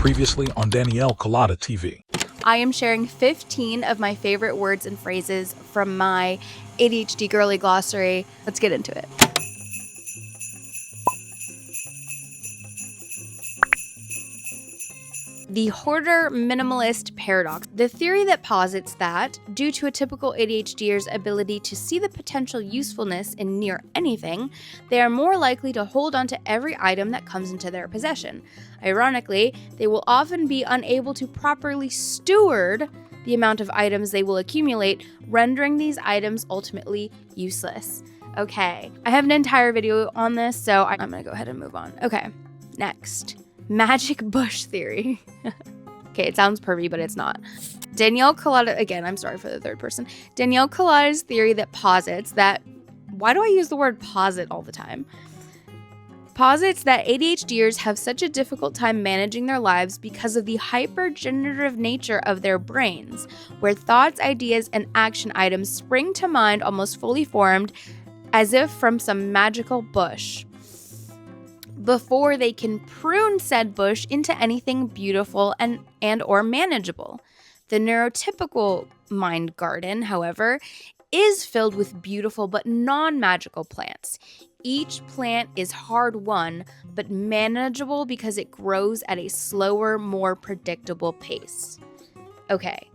Previously on Danielle Colada TV. I am sharing 15 of my favorite words and phrases from my ADHD girly glossary. Let's get into it. The hoarder minimalist paradox. The theory that posits that, due to a typical ADHDer's ability to see the potential usefulness in near anything, they are more likely to hold on to every item that comes into their possession. Ironically, they will often be unable to properly steward the amount of items they will accumulate, rendering these items ultimately useless. Okay, I have an entire video on this, so I'm gonna go ahead and move on. Okay, next. Magic bush theory. Okay, it sounds pervy, but it's not. Danielle Colada, again, I'm sorry for the third person. Danielle Colada's theory that posits that, why do I use the word posit all the time? Posits that ADHDers have such a difficult time managing their lives because of the hyper-generative nature of their brains, where thoughts, ideas, and action items spring to mind almost fully formed, as if from some magical bush, before they can prune said bush into anything beautiful and or manageable. The neurotypical mind garden, however, is filled with beautiful but non-magical plants. Each plant is hard-won, but manageable because it grows at a slower, more predictable pace. Okay,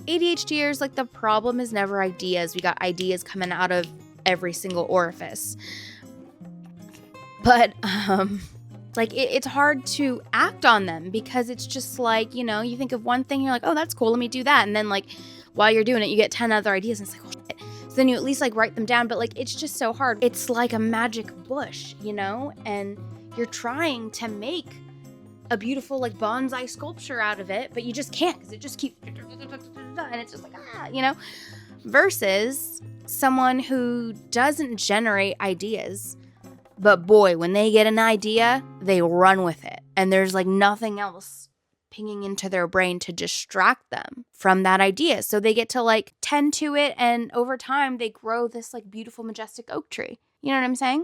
ADHDers, like, the problem is never ideas. We got ideas coming out of every single orifice. But, it's hard to act on them because it's just like, you think of one thing, you're like, oh, that's cool, let me do that. And then, while you're doing it, you get 10 other ideas, and it's like, oh, shit. So then you at least, write them down, but, it's just so hard. It's like a magic bush, and you're trying to make a beautiful, bonsai sculpture out of it, but you just can't because it just keeps, and it's just like, versus someone who doesn't generate ideas. But boy, when they get an idea, they run with it. And there's nothing else pinging into their brain to distract them from that idea. So they get to tend to it, and over time they grow this beautiful, majestic oak tree. You know what I'm saying?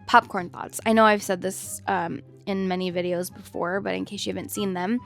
Popcorn thoughts. I know I've said this in many videos before, but in case you haven't seen them.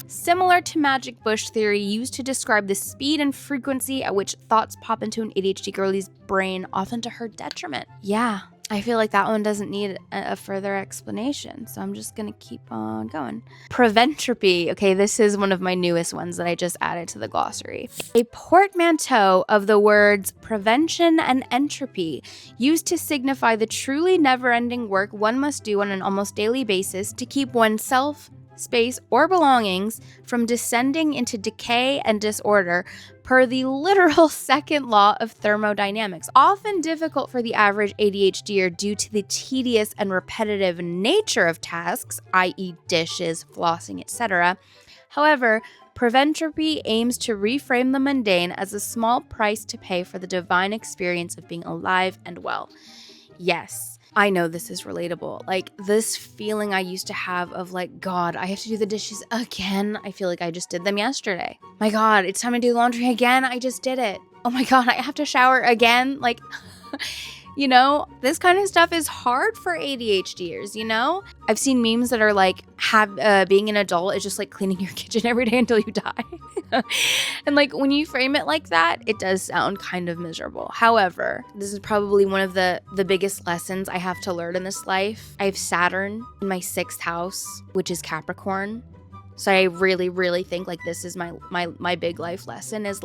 Similar to magic bush theory used to describe the speed and frequency at which thoughts pop into an ADHD girlie's brain, often to her detriment. Yeah. I feel like that one doesn't need a further explanation, so I'm just going to keep on going. Preventropy. Okay, this is one of my newest ones that I just added to the glossary. A portmanteau of the words prevention and entropy, used to signify the truly never-ending work one must do on an almost daily basis to keep oneself, space, or belongings from descending into decay and disorder, per the literal second law of thermodynamics. Often difficult for the average ADHDer due to the tedious and repetitive nature of tasks, i.e. dishes, flossing, etc. However, preventropy aims to reframe the mundane as a small price to pay for the divine experience of being alive and well. Yes, I know this is relatable. This feeling I used to have of God, I have to do the dishes again. I feel like I just did them yesterday. My God, it's time to do laundry again. I just did it. Oh my God, I have to shower again. This kind of stuff is hard for ADHDers, I've seen memes that are being an adult is just cleaning your kitchen every day until you die. And when you frame it like that, it does sound kind of miserable. However, this is probably one of the biggest lessons I have to learn in this life. I have Saturn in my 6th house, which is Capricorn. So I really, really think this is my big life lesson is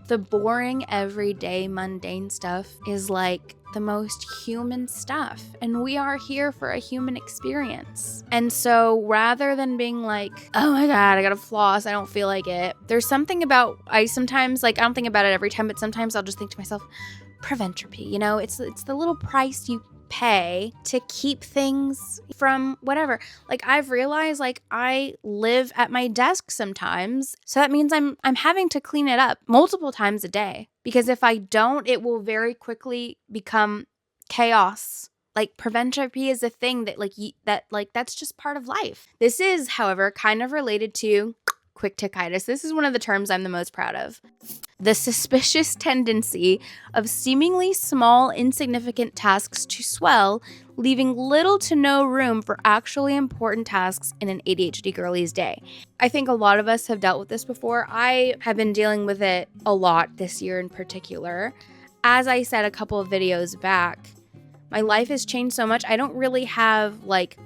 the boring, everyday, mundane stuff is the most human stuff. And we are here for a human experience. And so rather than being oh my God, I gotta floss, I don't feel like it. There's something about, I sometimes, I don't think about it every time, but sometimes I'll just think to myself, preventropy, it's the little price you pay to keep things from whatever. I've realized I live at my desk sometimes, so that means I'm having to clean it up multiple times a day, because if I don't, it will very quickly become chaos. Preventropy is a thing that that's just part of life. This is, however, kind of related to quick tickitis. This is one of the terms I'm the most proud of. The suspicious tendency of seemingly small, insignificant tasks to swell, leaving little to no room for actually important tasks in an ADHD girlie's day. I think a lot of us have dealt with this before. I have been dealing with it a lot this year in particular. As I said a couple of videos back, my life has changed so much. I don't really have like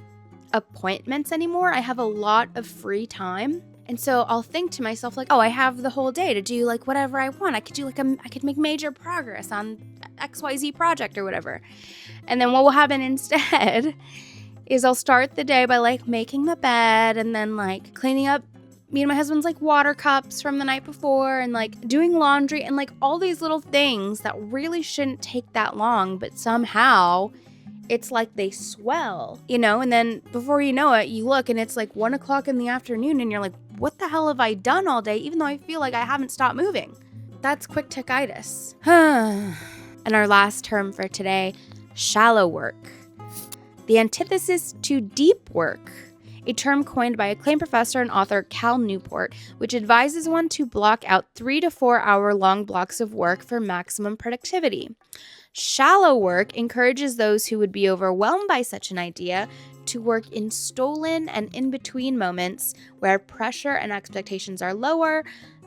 appointments anymore. I have a lot of free time. And so I'll think to myself like, oh, I have the whole day to do like whatever I want. I could do like I could make major progress on XYZ project or whatever. And then what will happen instead is I'll start the day by like making the bed and then like cleaning up me and my husband's like water cups from the night before and like doing laundry and like all these little things that really shouldn't take that long, but somehow it's like they swell, you know? And then before you know it, you look and it's like 1 o'clock in the afternoon and you're like, what the hell have I done all day? Even though I feel like I haven't stopped moving. That's quick tickitis. And our last term for today, shallow work. The antithesis to deep work, a term coined by acclaimed professor and author Cal Newport, which advises one to block out 3 to 4 hour long blocks of work for maximum productivity. Shallow work encourages those who would be overwhelmed by such an idea to work in stolen and in-between moments where pressure and expectations are lower,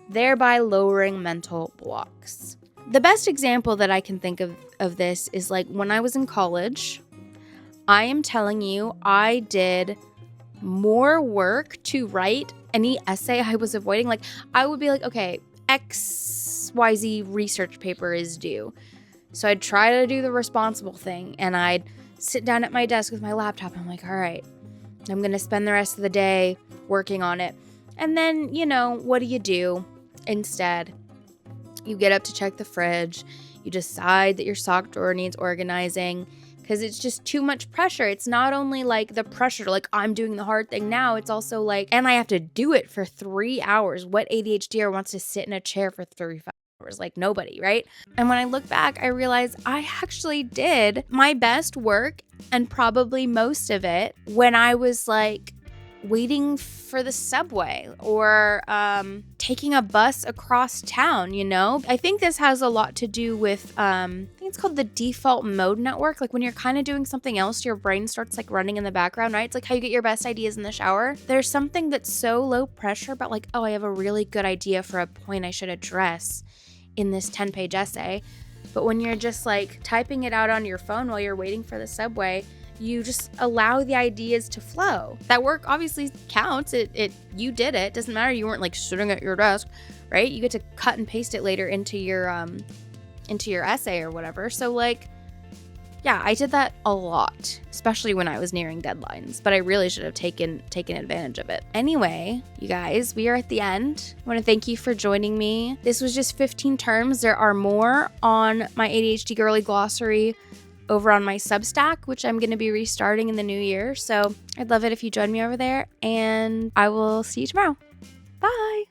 thereby lowering mental blocks. The best example that I can think of this is like when I was in college. I am telling you, I did more work to write any essay I was avoiding. Like I would be like, okay, XYZ research paper is due. So I'd try to do the responsible thing and I'd sit down at my desk with my laptop. I'm like, all right, I'm going to spend the rest of the day working on it. And then, you know, what do? Instead, you get up to check the fridge. You decide that your sock drawer needs organizing because it's just too much pressure. It's not only like the pressure, like I'm doing the hard thing now. It's also like, and I have to do it for 3 hours. What ADHDer wants to sit in a chair for 35 hours? Like nobody, right? And when I look back, I realize I actually did my best work and probably most of it when I was like waiting for the subway or taking a bus across town, you know? I think this has a lot to do with, I think it's called the default mode network. Like when you're kind of doing something else, your brain starts like running in the background, right? It's like how you get your best ideas in the shower. There's something that's so low pressure, but like, oh, I have a really good idea for a point I should address in this 10-page essay. But when you're just like typing it out on your phone while you're waiting for the subway, you just allow the ideas to flow. That work obviously counts. You did it. Doesn't matter. You weren't like sitting at your desk, right? You get to cut and paste it later into your essay or whatever. So like, yeah, I did that a lot, especially when I was nearing deadlines, but I really should have taken advantage of it. Anyway, you guys, we are at the end. I want to thank you for joining me. This was just 15 terms. There are more on my ADHD Girly Glossary over on my Substack, which I'm going to be restarting in the new year. So I'd love it if you join me over there, and I will see you tomorrow. Bye.